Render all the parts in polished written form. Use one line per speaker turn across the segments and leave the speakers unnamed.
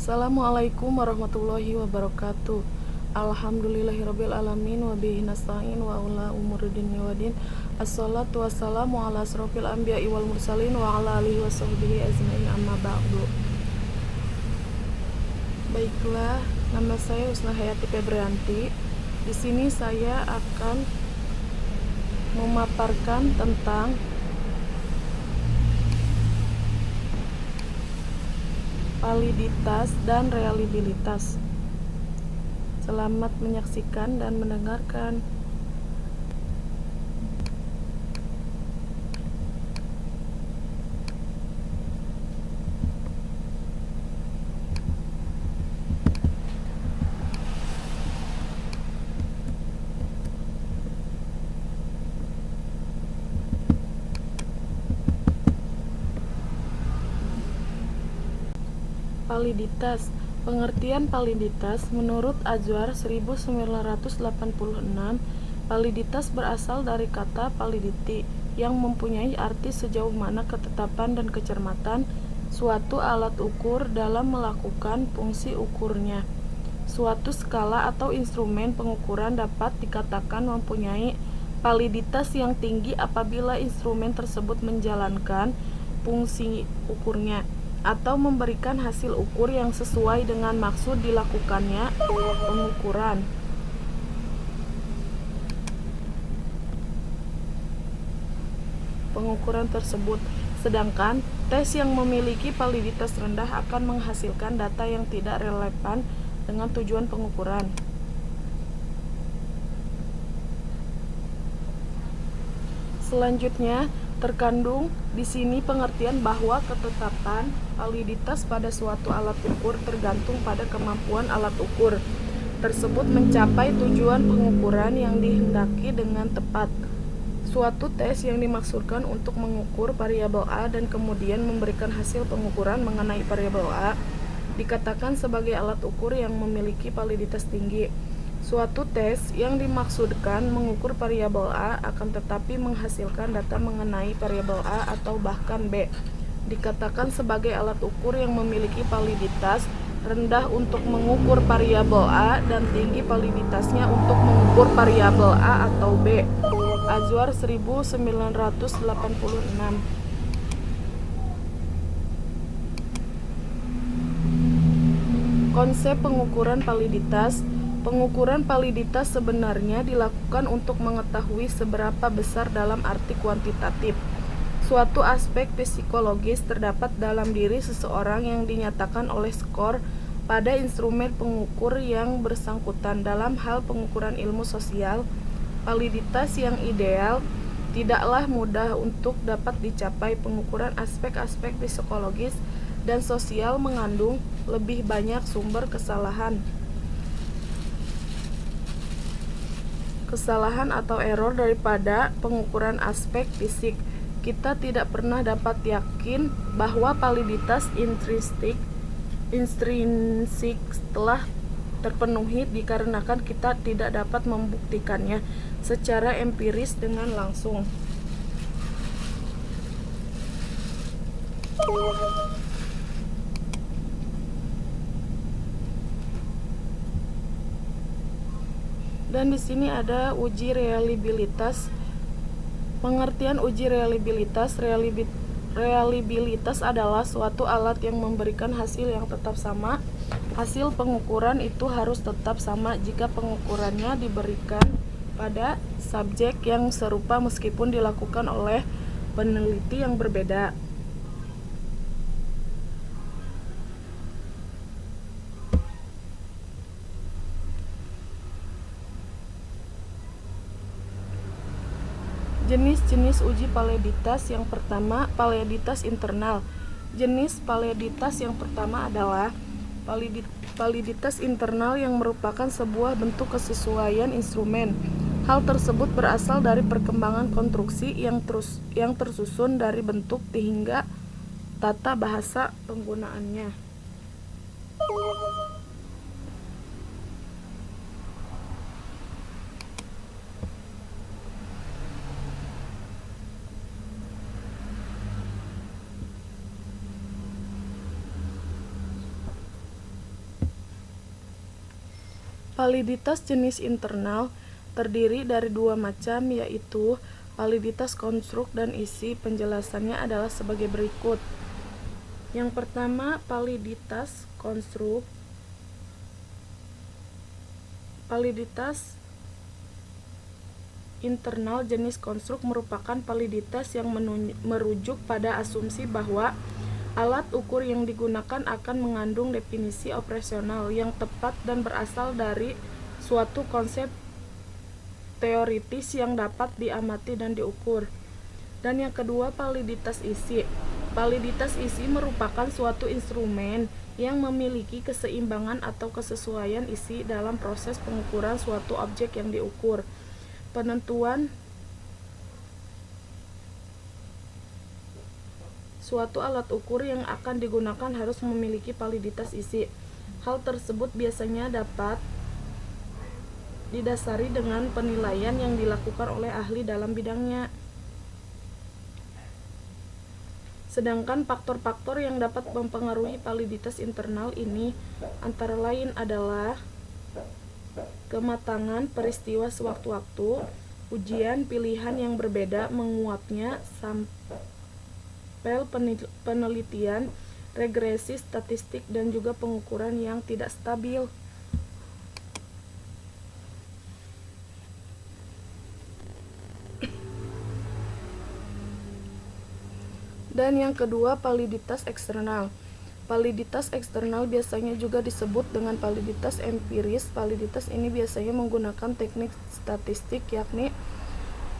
Assalamualaikum warahmatullahi wabarakatuh. Alhamdulillahirabbil alamin wa bihi nasta'in wa ala umuri dunya waddin. Assalatu wassalamu ala asrofil anbiya'i wal mursalin wa ala alihi washabbihi ajmain, amma ba'du. Baiklah, nama saya Husna Hayati Febrianti. Di sini saya akan memaparkan tentang validitas dan reliabilitas. Selamat menyaksikan dan mendengarkan. Validitas. Pengertian validitas menurut Azwar 1986, validitas berasal dari kata validity yang mempunyai arti sejauh mana ketetapan dan kecermatan suatu alat ukur dalam melakukan fungsi ukurnya. Suatu skala atau instrumen pengukuran dapat dikatakan mempunyai validitas yang tinggi apabila instrumen tersebut menjalankan fungsi ukurnya atau memberikan hasil ukur yang sesuai dengan maksud dilakukannya pengukuran tersebut. Sedangkan tes yang memiliki validitas rendah akan menghasilkan data yang tidak relevan dengan tujuan pengukuran. Selanjutnya, terkandung di sini pengertian bahwa ketetapan validitas pada suatu alat ukur tergantung pada kemampuan alat ukur tersebut mencapai tujuan pengukuran yang dihendaki dengan tepat. Suatu tes yang dimaksudkan untuk mengukur variabel A dan kemudian memberikan hasil pengukuran mengenai variabel A dikatakan sebagai alat ukur yang memiliki validitas tinggi. Suatu tes yang dimaksudkan mengukur variabel A akan tetapi menghasilkan data mengenai variabel A atau bahkan B dikatakan sebagai alat ukur yang memiliki validitas rendah untuk mengukur variabel A dan tinggi validitasnya untuk mengukur variabel A atau B. Azwar 1986. Konsep pengukuran validitas. Pengukuran validitas sebenarnya dilakukan untuk mengetahui seberapa besar dalam arti kuantitatif suatu aspek psikologis terdapat dalam diri seseorang yang dinyatakan oleh skor pada instrumen pengukur yang bersangkutan. Dalam hal pengukuran ilmu sosial, validitas yang ideal tidaklah mudah untuk dapat dicapai. Pengukuran aspek-aspek psikologis dan sosial mengandung lebih banyak sumber kesalahan atau error daripada pengukuran aspek fisik. Kita tidak pernah dapat yakin bahwa validitas intrinsik telah terpenuhi dikarenakan kita tidak dapat membuktikannya secara empiris dengan langsung. Dan di sini ada uji reliabilitas. Pengertian uji reliabilitas. Reliabilitas adalah suatu alat yang memberikan hasil yang tetap sama. Hasil pengukuran itu harus tetap sama jika pengukurannya diberikan pada subjek yang serupa meskipun dilakukan oleh peneliti yang berbeda. Jenis-jenis uji validitas. Yang pertama, validitas internal. Jenis validitas yang pertama adalah validitas internal yang merupakan sebuah bentuk kesesuaian instrumen. Hal tersebut berasal dari perkembangan konstruksi yang tersusun dari bentuk hingga tata bahasa penggunaannya. Validitas jenis internal terdiri dari dua macam, yaitu validitas konstruk dan isi. Penjelasannya adalah sebagai berikut. Yang pertama, validitas konstruk. Validitas internal jenis konstruk merupakan validitas yang merujuk pada asumsi bahwa alat ukur yang digunakan akan mengandung definisi operasional yang tepat dan berasal dari suatu konsep teoritis yang dapat diamati dan diukur. Dan yang kedua, validitas isi. Validitas isi merupakan suatu instrumen yang memiliki keseimbangan atau kesesuaian isi dalam proses pengukuran suatu objek yang diukur. Penentuan suatu alat ukur yang akan digunakan harus memiliki validitas isi. Hal tersebut biasanya dapat didasari dengan penilaian yang dilakukan oleh ahli dalam bidangnya. Sedangkan faktor-faktor yang dapat mempengaruhi validitas internal ini antara lain adalah kematangan peristiwa sewaktu-waktu, ujian pilihan yang berbeda menguapnya, sampel penelitian, regresi statistik, dan juga pengukuran yang tidak stabil. Dan yang kedua, validitas eksternal. Validitas eksternal biasanya juga disebut dengan validitas empiris. Validitas ini biasanya menggunakan teknik statistik, yakni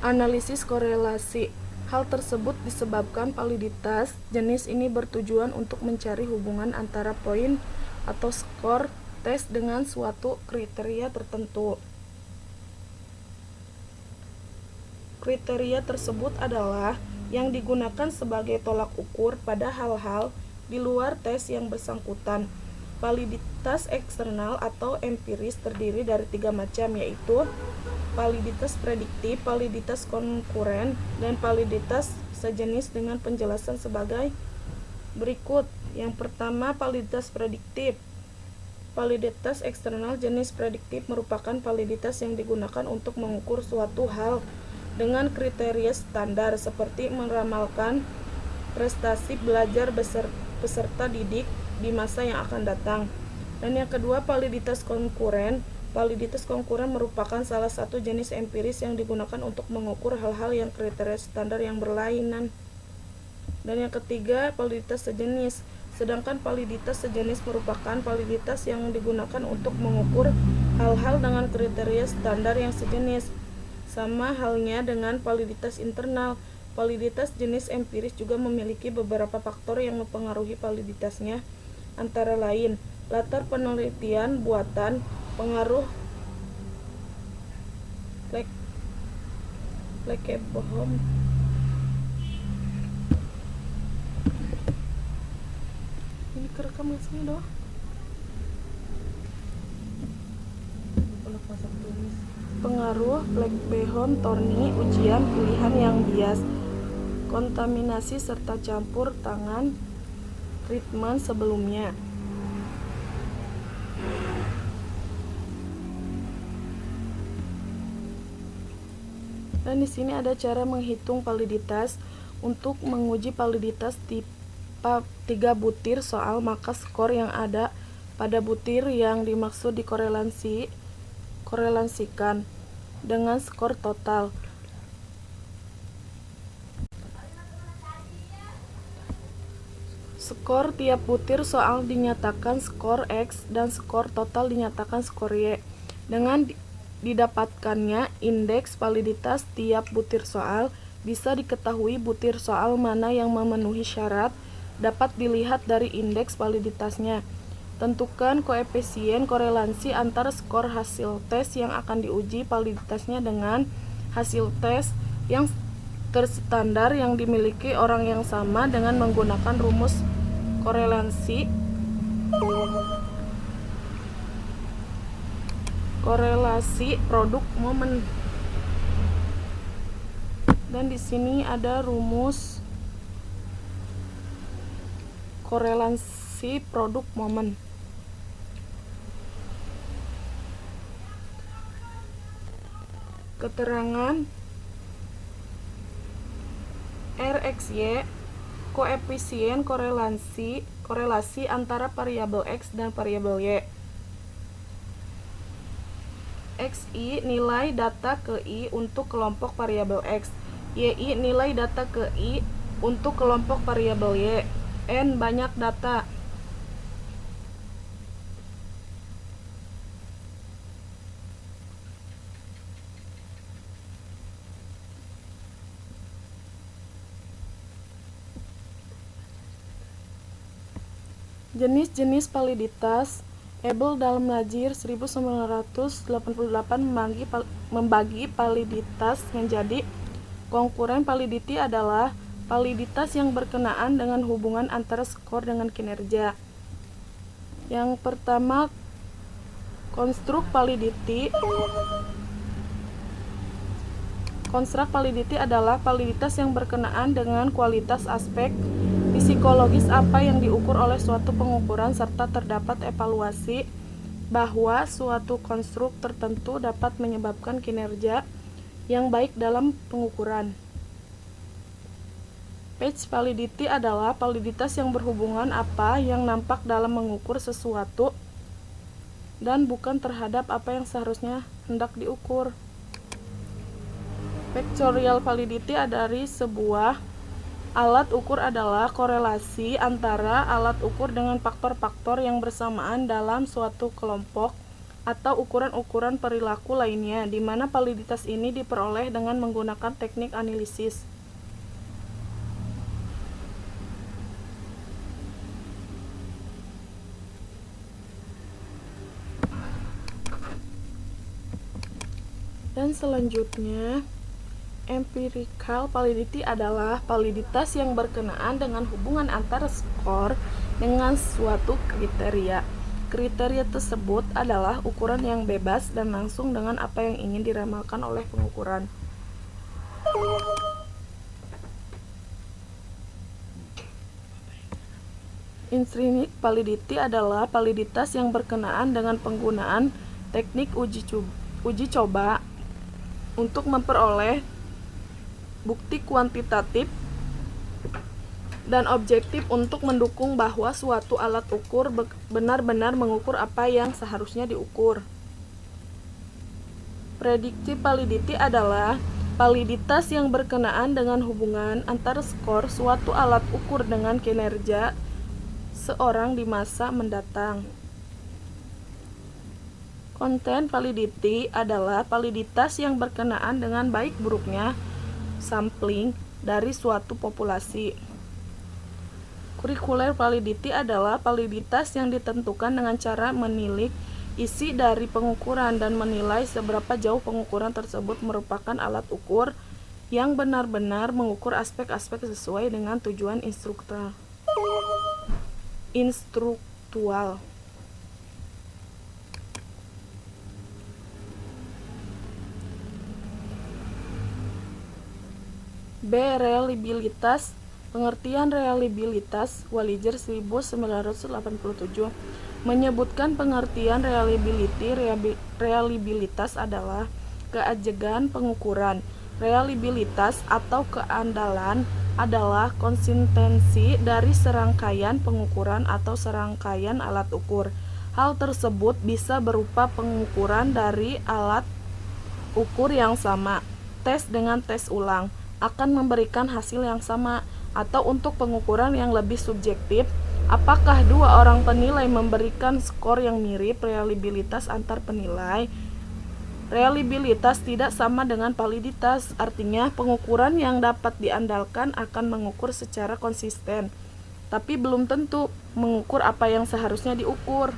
analisis korelasi. Hal tersebut disebabkan validitas jenis ini bertujuan untuk mencari hubungan antara poin atau skor tes dengan suatu kriteria tertentu. Kriteria tersebut adalah yang digunakan sebagai tolak ukur pada hal-hal di luar tes yang bersangkutan. Validitas eksternal atau empiris terdiri dari tiga macam, yaitu validitas prediktif, validitas konkuren, dan validitas sejenis dengan penjelasan sebagai berikut. Yang pertama, validitas prediktif. Validitas eksternal jenis prediktif merupakan validitas yang digunakan untuk mengukur suatu hal dengan kriteria standar seperti meramalkan prestasi belajar peserta didik di masa yang akan datang. Dan yang kedua, validitas konkuren. Validitas konkuren merupakan salah satu jenis empiris yang digunakan untuk mengukur hal-hal yang kriteria standar yang berlainan. Dan yang ketiga, validitas sejenis. Sedangkan validitas sejenis merupakan validitas yang digunakan untuk mengukur hal-hal dengan kriteria standar yang sejenis. Sama halnya dengan validitas internal, validitas jenis empiris juga memiliki beberapa faktor yang mempengaruhi validitasnya, antara lain latar penelitian buatan, pengaruh Flekebaum, ini kerekam sini doang. Pengaruh Flekebaum, Thorny, ujian pilihan yang bias, kontaminasi serta campur tangan treatment sebelumnya. Dan di sini ada cara menghitung validitas. Untuk menguji validitas tipe 3 butir soal, maka skor yang ada pada butir yang dimaksud korelasikan dengan skor total. Skor tiap butir soal dinyatakan skor X dan skor total dinyatakan skor Y. Dengan didapatkannya indeks validitas tiap butir soal, bisa diketahui butir soal mana yang memenuhi syarat dapat dilihat dari indeks validitasnya. Tentukan koefisien korelasi antara skor hasil tes yang akan diuji validitasnya dengan hasil tes yang terstandar yang dimiliki orang yang sama dengan menggunakan rumus korelasi produk momen. Dan di sini ada rumus korelasi produk momen. Keterangan RxY, koefisien korelasi antara variabel X dan variabel Y. XI nilai data ke I untuk kelompok variabel X. YI nilai data ke I untuk kelompok variabel Y. N banyak data. Jenis-jenis validitas. Abel dalam Najir 1988 membagi validitas menjadi konkuren validity adalah validitas yang berkenaan dengan hubungan antara skor dengan kinerja. Yang pertama, konstruk validity. Konstruk validity adalah validitas yang berkenaan dengan kualitas aspek psikologis apa yang diukur oleh suatu pengukuran serta terdapat evaluasi bahwa suatu konstruk tertentu dapat menyebabkan kinerja yang baik dalam pengukuran. Page validity adalah validitas yang berhubungan apa yang nampak dalam mengukur sesuatu dan bukan terhadap apa yang seharusnya hendak diukur. Pictorial validity dari sebuah alat ukur adalah korelasi antara alat ukur dengan faktor-faktor yang bersamaan dalam suatu kelompok atau ukuran-ukuran perilaku lainnya, di mana validitas ini diperoleh dengan menggunakan teknik analisis. Dan selanjutnya, empirical validity adalah validitas yang berkenaan dengan hubungan antara skor dengan suatu kriteria. Kriteria tersebut adalah ukuran yang bebas dan langsung dengan apa yang ingin diramalkan oleh pengukuran. Intrinsic validity adalah validitas yang berkenaan dengan penggunaan teknik uji coba untuk memperoleh bukti kuantitatif dan objektif untuk mendukung bahwa suatu alat ukur benar-benar mengukur apa yang seharusnya diukur. Predictive validity adalah validitas yang berkenaan dengan hubungan antara skor suatu alat ukur dengan kinerja seorang di masa mendatang. Content validity adalah validitas yang berkenaan dengan baik buruknya sampling dari suatu populasi. Curricular validity adalah validitas yang ditentukan dengan cara menilik isi dari pengukuran dan menilai seberapa jauh pengukuran tersebut merupakan alat ukur yang benar-benar mengukur aspek-aspek sesuai dengan tujuan instruktual. B. Reliabilitas. Pengertian reliabilitas, Walliger 1987 menyebutkan pengertian reliabilitas adalah keajegan pengukuran. Reliabilitas atau keandalan adalah konsistensi dari serangkaian pengukuran atau serangkaian alat ukur. Hal tersebut bisa berupa pengukuran dari alat ukur yang sama, tes dengan tes ulang akan memberikan hasil yang sama, atau untuk pengukuran yang lebih subjektif, apakah dua orang penilai memberikan skor yang mirip. Reliabilitas antar penilai. Reliabilitas tidak sama dengan validitas, artinya pengukuran yang dapat diandalkan akan mengukur secara konsisten, tapi belum tentu mengukur apa yang seharusnya diukur.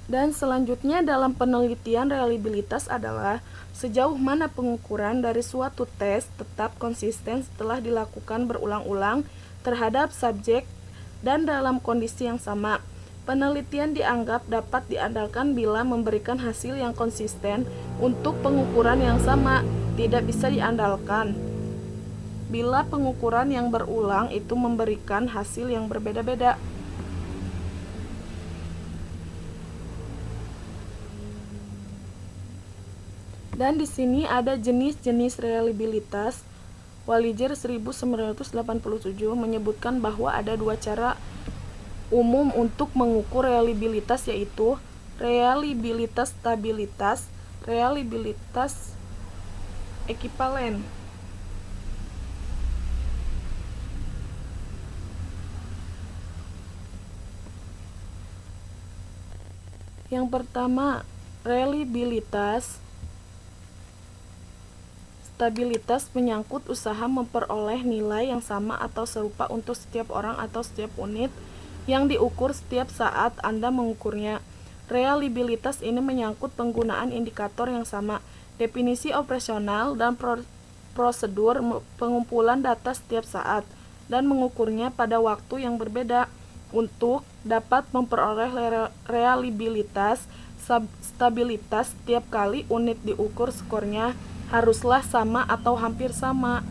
Dan selanjutnya dalam penelitian reliabilitas adalah sejauh mana pengukuran dari suatu tes tetap konsisten setelah dilakukan berulang-ulang terhadap subjek dan dalam kondisi yang sama. Penelitian dianggap dapat diandalkan bila memberikan hasil yang konsisten. Untuk pengukuran yang sama tidak bisa diandalkan bila pengukuran yang berulang itu memberikan hasil yang berbeda-beda. Dan di sini ada jenis-jenis reliabilitas. Walliger 1987 menyebutkan bahwa ada dua cara umum untuk mengukur reliabilitas, yaitu reliabilitas stabilitas, reliabilitas ekivalen. Yang pertama, reliabilitas stabilitas menyangkut usaha memperoleh nilai yang sama atau serupa untuk setiap orang atau setiap unit yang diukur setiap saat Anda mengukurnya. Reliabilitas ini menyangkut penggunaan indikator yang sama, definisi operasional, dan prosedur pengumpulan data setiap saat, dan mengukurnya pada waktu yang berbeda. Untuk dapat memperoleh reliabilitas stabilitas, setiap kali unit diukur skornya haruslah sama atau hampir sama.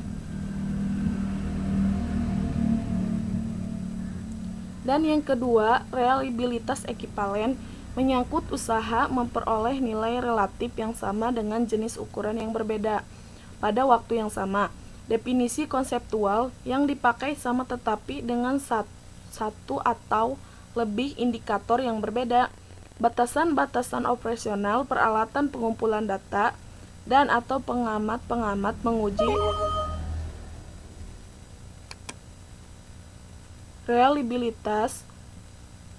Dan yang kedua, reliabilitas ekivalen menyangkut usaha memperoleh nilai relatif yang sama dengan jenis ukuran yang berbeda pada waktu yang sama. Definisi konseptual yang dipakai sama tetapi dengan satu atau lebih indikator yang berbeda. Batasan-batasan operasional peralatan pengumpulan data dan atau pengamat-pengamat menguji reliabilitas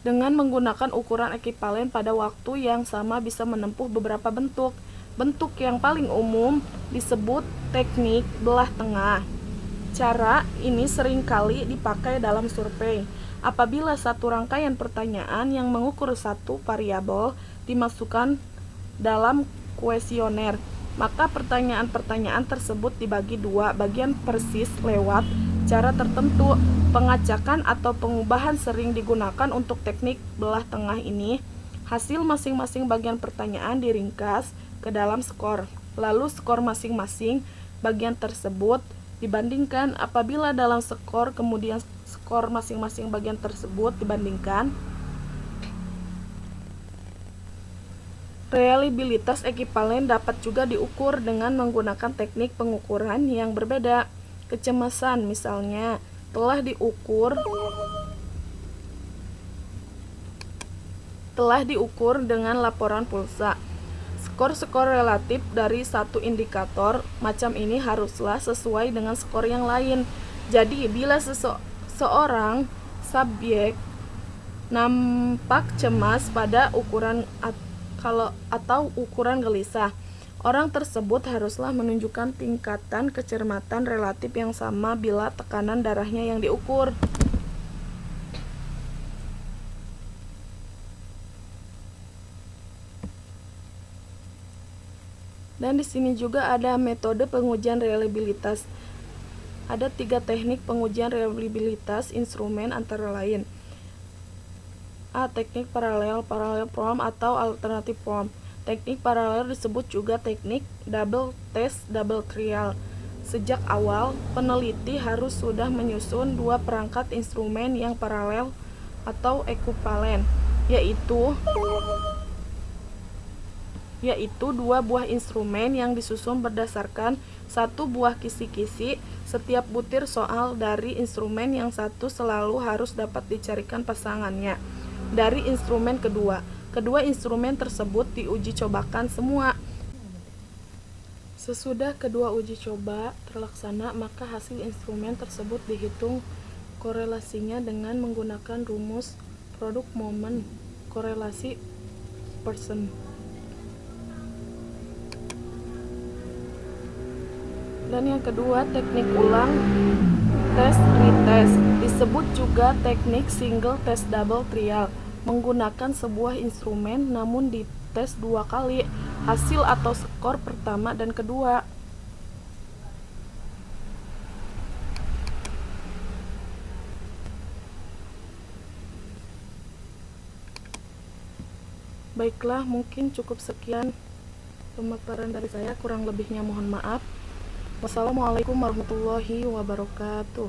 dengan menggunakan ukuran ekivalen pada waktu yang sama bisa menempuh beberapa bentuk. Bentuk yang paling umum disebut teknik belah tengah. Cara ini seringkali dipakai dalam survei. Apabila satu rangkaian pertanyaan yang mengukur satu variabel dimasukkan dalam kuesioner, maka pertanyaan-pertanyaan tersebut dibagi dua bagian persis lewat cara tertentu. Pengacakan atau pengubahan sering digunakan untuk teknik belah tengah ini. Hasil masing-masing bagian pertanyaan diringkas ke dalam skor. Lalu skor masing-masing bagian tersebut dibandingkan. Apabila dalam skor kemudian skor masing-masing bagian tersebut dibandingkan, reliabilitas ekivalen dapat juga diukur dengan menggunakan teknik pengukuran yang berbeda. Kecemasan misalnya telah diukur dengan laporan pulsa. Skor-skor relatif dari satu indikator macam ini haruslah sesuai dengan skor yang lain. Jadi bila seorang subjek nampak cemas pada ukuran atau ukuran gelisah, orang tersebut haruslah menunjukkan tingkatan kecermatan relatif yang sama bila tekanan darahnya yang diukur. Dan di sini juga ada metode pengujian reliabilitas. Ada 3 teknik pengujian reliabilitas instrumen antara lain. A. Teknik paralel form atau alternative form. Teknik paralel disebut juga teknik double test double trial. Sejak awal, peneliti harus sudah menyusun 2 perangkat instrumen yang paralel atau ekivalen, yaitu 2 buah instrumen yang disusun berdasarkan 1 buah kisi-kisi. Setiap butir soal dari instrumen yang satu selalu harus dapat dicarikan pasangannya dari instrumen kedua. Kedua instrumen tersebut diuji cobakan semua. Sesudah kedua uji coba terlaksana, maka hasil instrumen tersebut dihitung korelasinya dengan menggunakan rumus produk momen korelasi Pearson. Dan yang kedua, teknik ulang test retest, disebut juga teknik single test double trial, menggunakan sebuah instrumen namun dites 2 kali hasil atau skor pertama dan kedua. Baiklah, mungkin cukup sekian pemaparan dari saya, kurang lebihnya mohon maaf. Wassalamualaikum warahmatullahi wabarakatuh.